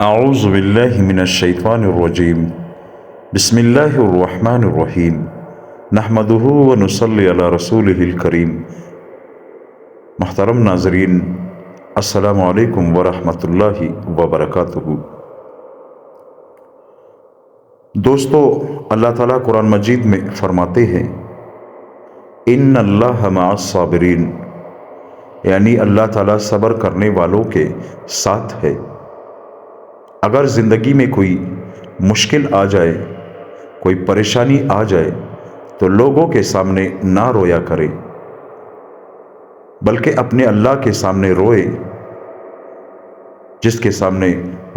اعوذ باللہ من الشیطان الرجیم بسم اللہ الرحمن الرحیم نحمدہ ونصلی علی رسولہ الکریم۔ محترم ناظرین، السلام علیکم ورحمۃ اللہ وبرکاتہ۔ دوستو، اللہ تعالیٰ قرآن مجید میں فرماتے ہیں ان اللہ مع الصابرین، یعنی اللہ تعالیٰ صبر کرنے والوں کے ساتھ ہے۔ اگر زندگی میں کوئی مشکل آ جائے، کوئی پریشانی آ جائے تو لوگوں کے سامنے نہ رویا کرے، بلکہ اپنے اللہ کے سامنے روئے، جس کے سامنے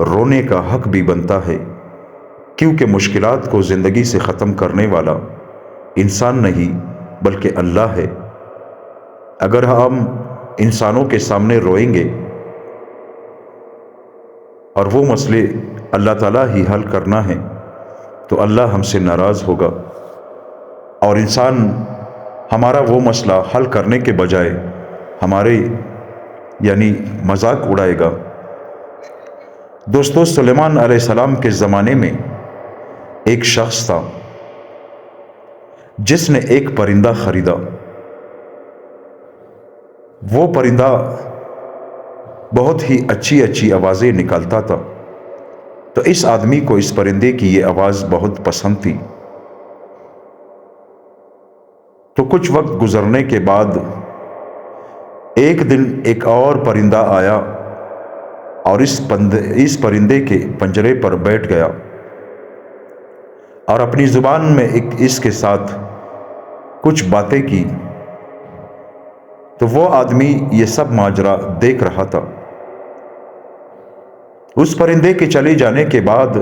رونے کا حق بھی بنتا ہے، کیونکہ مشکلات کو زندگی سے ختم کرنے والا انسان نہیں بلکہ اللہ ہے۔ اگر ہم انسانوں کے سامنے روئیں گے اور وہ مسئلے اللہ تعالیٰ ہی حل کرنا ہے تو اللہ ہم سے ناراض ہوگا، اور انسان ہمارا وہ مسئلہ حل کرنے کے بجائے ہمارے مذاق اڑائے گا۔ دوستو، سلیمان علیہ السلام کے زمانے میں ایک شخص تھا جس نے ایک پرندہ خریدا۔ وہ پرندہ بہت ہی اچھی آوازیں نکالتا تھا، تو اس آدمی کو اس پرندے کی یہ آواز بہت پسند تھی۔ تو کچھ وقت گزرنے کے بعد ایک دن ایک اور پرندہ آیا اور اس پرندے کے پنجرے پر بیٹھ گیا اور اپنی زبان میں اس کے ساتھ کچھ باتیں کی۔ تو وہ آدمی یہ سب ماجرا دیکھ رہا تھا۔ اس پرندے کے چلے جانے کے بعد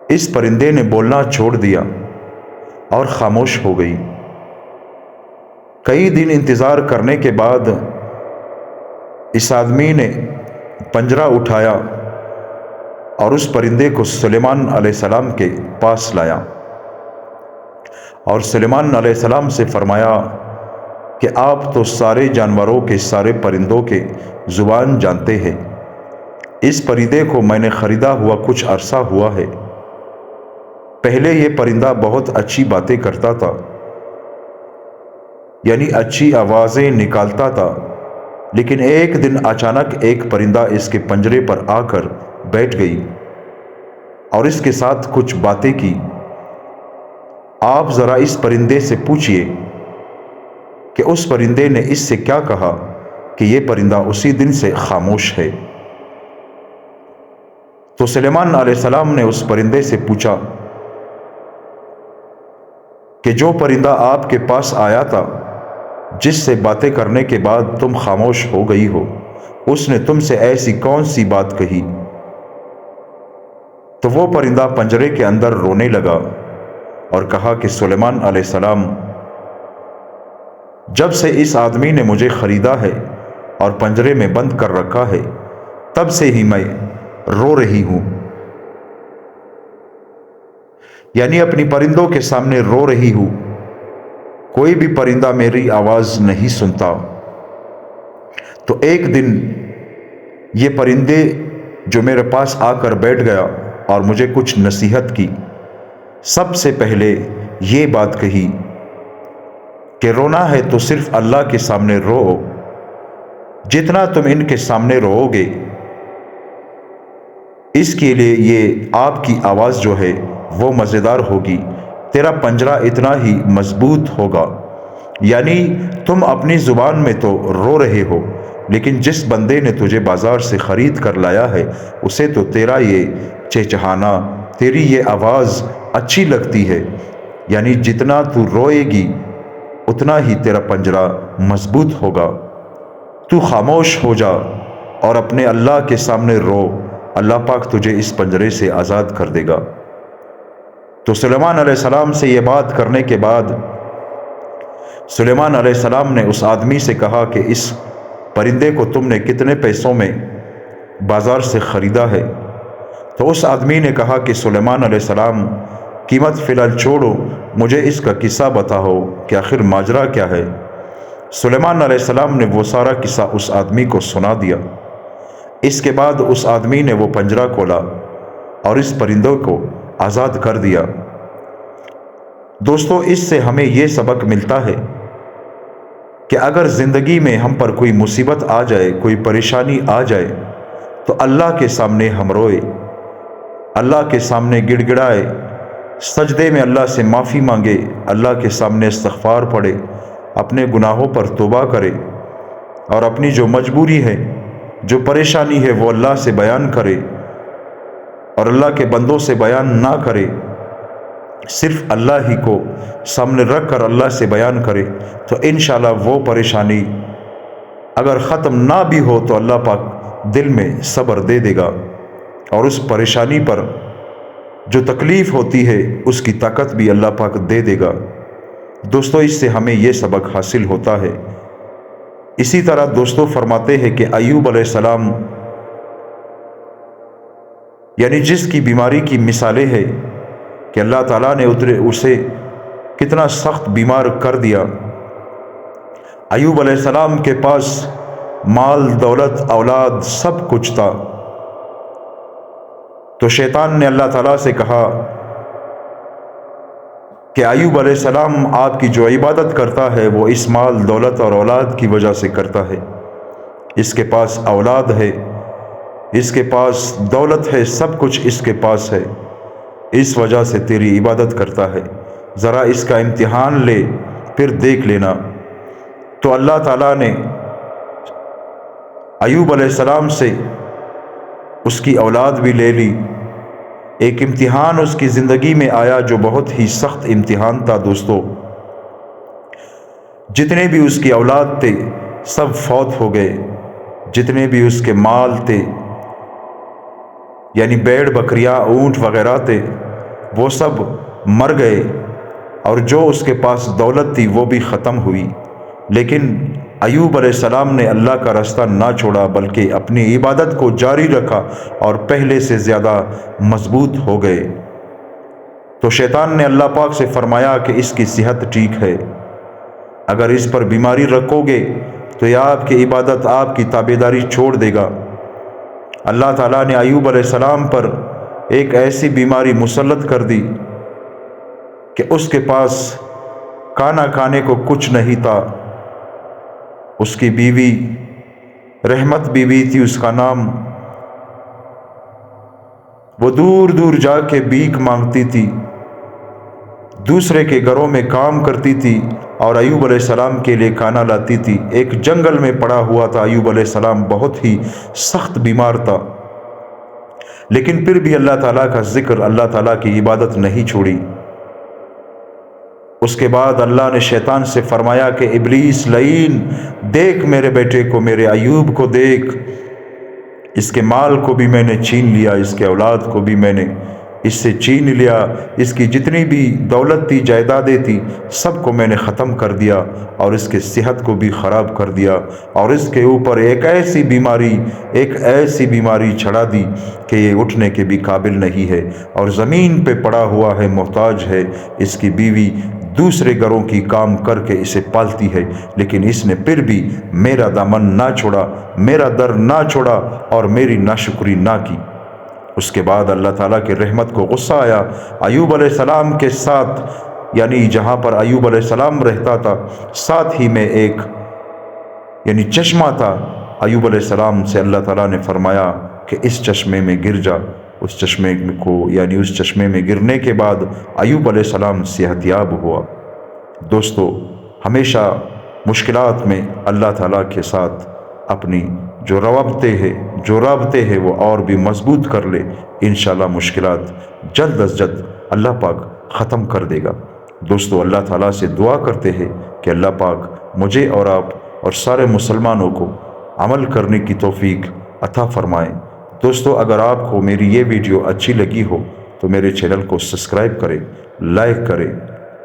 اس پرندے نے بولنا چھوڑ دیا اور خاموش ہو گئی۔ کئی دن انتظار کرنے کے بعد اس آدمی نے پنجرہ اٹھایا اور اس پرندے کو سلیمان علیہ السلام کے پاس لایا، اور سلیمان علیہ السلام سے فرمایا کہ آپ تو سارے جانوروں کے، سارے پرندوں کے زبان جانتے ہیں۔ اس پرندے کو میں نے خریدا ہوا کچھ عرصہ ہوا ہے۔ پہلے یہ پرندہ بہت اچھی باتیں کرتا تھا، اچھی آوازیں نکالتا تھا، لیکن ایک دن اچانک ایک پرندہ اس کے پنجرے پر آ کر بیٹھ گئی اور اس کے ساتھ کچھ باتیں کی۔ آپ ذرا اس پرندے سے پوچھئے کہ اس پرندے نے اس سے کیا کہا کہ یہ پرندہ اسی دن سے خاموش ہے۔ تو سلیمان علیہ السلام نے اس پرندے سے پوچھا کہ جو پرندہ آپ کے پاس آیا تھا، جس سے باتیں کرنے کے بعد تم خاموش ہو گئی ہو، اس نے تم سے ایسی کون سی بات کہی؟ تو وہ پرندہ پنجرے کے اندر رونے لگا اور کہا کہ سلیمان علیہ السلام، جب سے اس آدمی نے مجھے خریدا ہے اور پنجرے میں بند کر رکھا ہے، تب سے ہی میں رو رہی ہوں، اپنی پرندوں کے سامنے رو رہی ہوں۔ کوئی بھی پرندہ میری آواز نہیں سنتا۔ تو ایک دن یہ پرندے جو میرے پاس آ کر بیٹھ گیا اور مجھے کچھ نصیحت کی، سب سے پہلے یہ بات کہی کہ رونا ہے تو صرف اللہ کے سامنے رو، جتنا تم ان کے سامنے رو گے، اس کے لیے یہ آپ کی آواز جو ہے وہ مزیدار ہوگی، تیرا پنجرہ اتنا ہی مضبوط ہوگا۔ تم اپنی زبان میں تو رو رہے ہو، لیکن جس بندے نے تجھے بازار سے خرید کر لایا ہے، اسے تو تیرا یہ چہچہانا، تیری یہ آواز اچھی لگتی ہے، جتنا تو روئے گی اتنا ہی تیرا پنجرہ مضبوط ہوگا۔ تو خاموش ہو جا اور اپنے اللہ کے سامنے رو، اللہ پاک تجھے اس پنجرے سے آزاد کر دے گا۔ تو سلیمان علیہ السلام سے یہ بات کرنے کے بعد سلیمان علیہ السلام نے اس آدمی سے کہا کہ اس پرندے کو تم نے کتنے پیسوں میں بازار سے خریدا ہے؟ تو اس آدمی نے کہا کہ سلیمان علیہ السلام، قیمت فی الحال چھوڑو، مجھے اس کا قصہ بتاؤ کہ آخر ماجرا کیا ہے۔ سلیمان علیہ السلام نے وہ سارا قصہ اس آدمی کو سنا دیا۔ اس کے بعد اس آدمی نے وہ پنجرہ کھولا اور اس پرندوں کو آزاد کر دیا۔ دوستو، اس سے ہمیں یہ سبق ملتا ہے کہ اگر زندگی میں ہم پر کوئی مصیبت آ جائے، کوئی پریشانی آ جائے، تو اللہ کے سامنے ہم روئے، اللہ کے سامنے گڑ گڑائے، سجدے میں اللہ سے معافی مانگے، اللہ کے سامنے استغفار پڑھے، اپنے گناہوں پر توبہ کرے، اور اپنی جو مجبوری ہے، جو پریشانی ہے، وہ اللہ سے بیان کرے، اور اللہ کے بندوں سے بیان نہ کرے، صرف اللہ ہی کو سامنے رکھ کر اللہ سے بیان کرے، تو انشاءاللہ وہ پریشانی اگر ختم نہ بھی ہو تو اللہ پاک دل میں صبر دے دے گا، اور اس پریشانی پر جو تکلیف ہوتی ہے اس کی طاقت بھی اللہ پاک دے دے گا۔ دوستو، اس سے ہمیں یہ سبق حاصل ہوتا ہے۔ اسی طرح دوستو فرماتے ہیں کہ ایوب علیہ السلام یعنی جس کی بیماری کی مثالیں ہے کہ اللہ تعالیٰ نے اسے کتنا سخت بیمار کر دیا۔ ایوب علیہ السلام کے پاس مال، دولت، اولاد سب کچھ تھا، تو شیطان نے اللہ تعالیٰ سے کہا کہ ایوب علیہ السلام آپ کی جو عبادت کرتا ہے وہ اس مال، دولت اور اولاد کی وجہ سے کرتا ہے۔ اس کے پاس اولاد ہے، اس کے پاس دولت ہے، سب کچھ اس کے پاس ہے، اس وجہ سے تیری عبادت کرتا ہے، ذرا اس کا امتحان لے پھر دیکھ لینا۔ تو اللہ تعالیٰ نے ایوب علیہ السلام سے اس کی اولاد بھی لے لی۔ ایک امتحان اس کی زندگی میں آیا جو بہت ہی سخت امتحان تھا۔ دوستو، جتنے بھی اس کی اولاد تھے سب فوت ہو گئے، جتنے بھی اس کے مال تھے یعنی بھیڑ، بکریاں، اونٹ وغیرہ تھے وہ سب مر گئے، اور جو اس کے پاس دولت تھی وہ بھی ختم ہوئی۔ لیکن ایوب علیہ السلام نے اللہ کا راستہ نہ چھوڑا بلکہ اپنی عبادت کو جاری رکھا اور پہلے سے زیادہ مضبوط ہو گئے۔ تو شیطان نے اللہ پاک سے فرمایا کہ اس کی صحت ٹھیک ہے، اگر اس پر بیماری رکھو گے تو یہ آپ کی عبادت، آپ کی تابعداری چھوڑ دے گا۔ اللہ تعالیٰ نے ایوب علیہ السلام پر ایک ایسی بیماری مسلط کر دی کہ اس کے پاس کھانا کھانے کو کچھ نہیں تھا۔ اس کی بیوی رحمت بیوی تھی اس کا نام، وہ دور دور جا کے بھیک مانگتی تھی، دوسرے کے گھروں میں کام کرتی تھی اور ایوب علیہ السلام کے لیے کھانا لاتی تھی۔ ایک جنگل میں پڑا ہوا تھا ایوب علیہ السلام، بہت ہی سخت بیمار تھا، لیکن پھر بھی اللہ تعالیٰ کا ذکر، اللہ تعالیٰ کی عبادت نہیں چھوڑی۔ اس کے بعد اللہ نے شیطان سے فرمایا کہ ابلیس لعین، دیکھ میرے بیٹے کو، میرے ایوب کو دیکھ، اس کے مال کو بھی میں نے چھین لیا، اس کے اولاد کو بھی میں نے اس سے چھین لیا، اس کی جتنی بھی دولت تھی، جائیدادیں تھی، سب کو میں نے ختم کر دیا، اور اس کے صحت کو بھی خراب کر دیا، اور اس کے اوپر ایک ایسی بیماری چڑھا دی کہ یہ اٹھنے کے بھی قابل نہیں ہے، اور زمین پہ پڑا ہوا ہے، محتاج ہے۔ اس کی بیوی دوسرے گھروں کی کام کر کے اسے پالتی ہے، لیکن اس نے پھر بھی میرا دامن نہ چھوڑا، میرا در نہ چھوڑا اور میری ناشکری نہ کی۔ اس کے بعد اللہ تعالیٰ کی رحمت کو غصہ آیا ایوب علیہ السلام کے ساتھ، یعنی جہاں پر ایوب علیہ السلام رہتا تھا ساتھ ہی میں ایک چشمہ تھا۔ ایوب علیہ السلام سے اللہ تعالیٰ نے فرمایا کہ اس چشمے میں گر جا۔ اس چشمے میں گرنے کے بعد ایوب علیہ السلام صحت یاب ہوا۔ دوستو، ہمیشہ مشکلات میں اللہ تعالیٰ کے ساتھ اپنی جو رابطے ہیں وہ اور بھی مضبوط کر لے، انشاءاللہ مشکلات جلد از جلد اللہ پاک ختم کر دے گا۔ دوستو، اللہ تعالیٰ سے دعا کرتے ہیں کہ اللہ پاک مجھے اور آپ اور سارے مسلمانوں کو عمل کرنے کی توفیق عطا فرمائیں۔ دوستو، اگر آپ کو میری یہ ویڈیو اچھی لگی ہو تو میرے چینل کو سبسکرائب کریں، لائک کریں،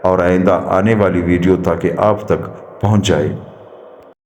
اور آئندہ آنے والی ویڈیو تاکہ آپ تک پہنچ جائے۔